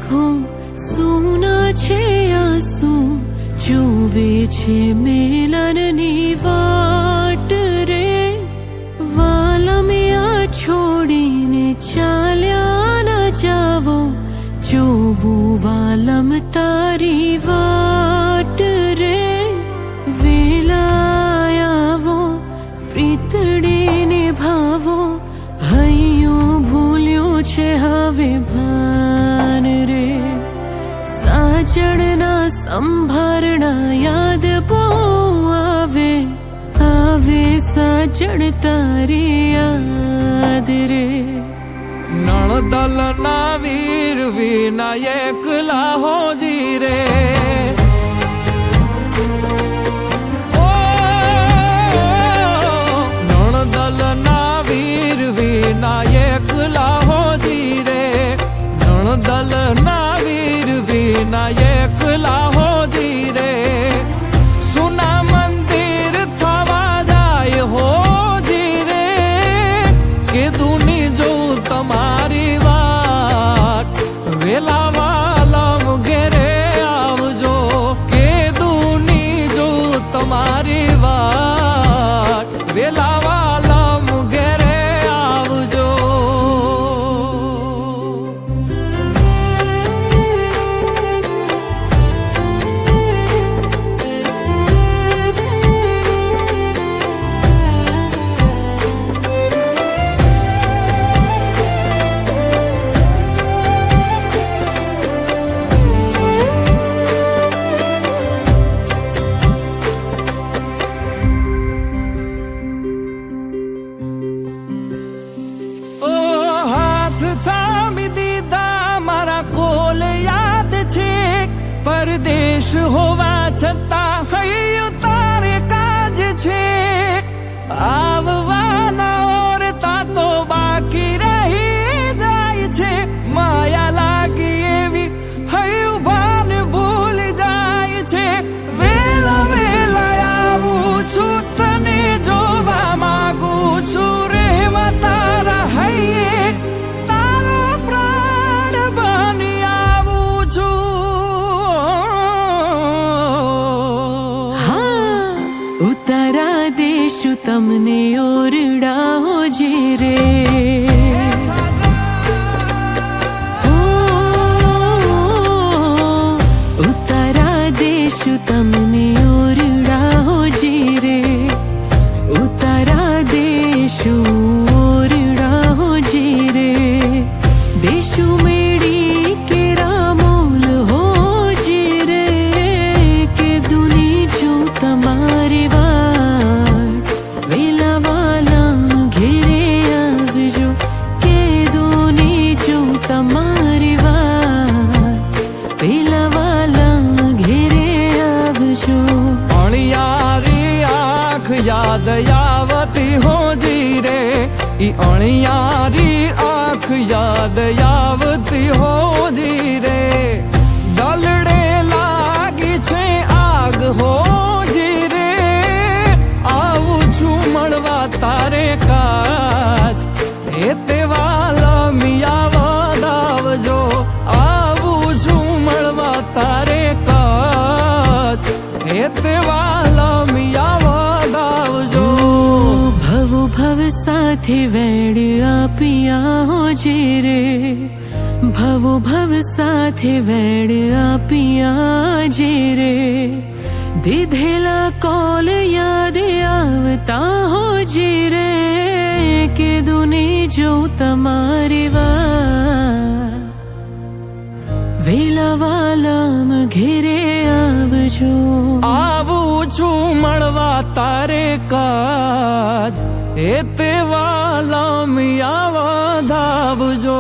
આંખો સૂના છે આંસુ જોવે છે મિલનની વાટ રે વાલમિયા છોડીને ચાલ્યા ન જાવો જોવું વાલમ તારી વાટ રે વેલાયાવો પ્રીતડીને ભાવો હૈયું ભૂલ્યું છે હવે ભાન રે સાજણના સંભારણા યાદ બહુ આવે આવે સાજણ તારી યાદ રે નણદલના વીર વિનાયક લાહોજી રે નણદલના વીર વિનાયક લાહોજી રે નણદલના વીર વિનાયક લાહોજી રે સુના મંદિર થવા જાય હોજી રે કે દુની જો તમારી વાત વેલા વાલમ ઘેરે આવજો કે દુની જો તમારી વાત વેલા વાલમ ઘેરે આવજો થામી દીધા મારા કોલ યાદ છે પરદેશ હોવા છતાં હૈયું તારે કાજ છે આવવાના ઓરતા તો બાકી રહી જાય છે માયા લાગી એવી હૈયું ભાન ભૂલી જાય છે વેલા વેલા આવું છું તને જોવા માંગુ છું રહેવા તારા હૈયે ઉતારા દેશું તમને ઓરડા હોજી રે ઉતારા દેશું તમને ઓરડા હોજી રે ઉતારા દેશું ઓરડા હોજી રે દેશું મેળી કે રામોલ હોજી રે કે દુની જો તમારી વાત વેલા વાલમ ઘેરે આવજો કે દુની જો તમારી વાત વેલા વાલમ ઘેરે આવજો અણિયારી આંખ યાદ આવતી હોજી રે ઈ અણિયારી આંખ યાદ આવતી હોજી રે દલડે લાગી છે આગ હોજી રે આવું છું મળવા તારે કાજ એ તે વાલમિયા વધાવજો આવું છું મળવા તારે કાજ એ તે વાલમિયા વધાવજો ભવો ભવ સાથે વેડ આપિયા હોજી રે ભવો ભવ સાથે વેડ આપિયા જે રે દીધેલા કોલ યાદ આવતા હોજી રે કે દુની જો તમારી વાત વેલા વાલમ ઘેરે આવજો આવું છું મળવા તારે કાજ એ તે વાલમિયા વધાવજો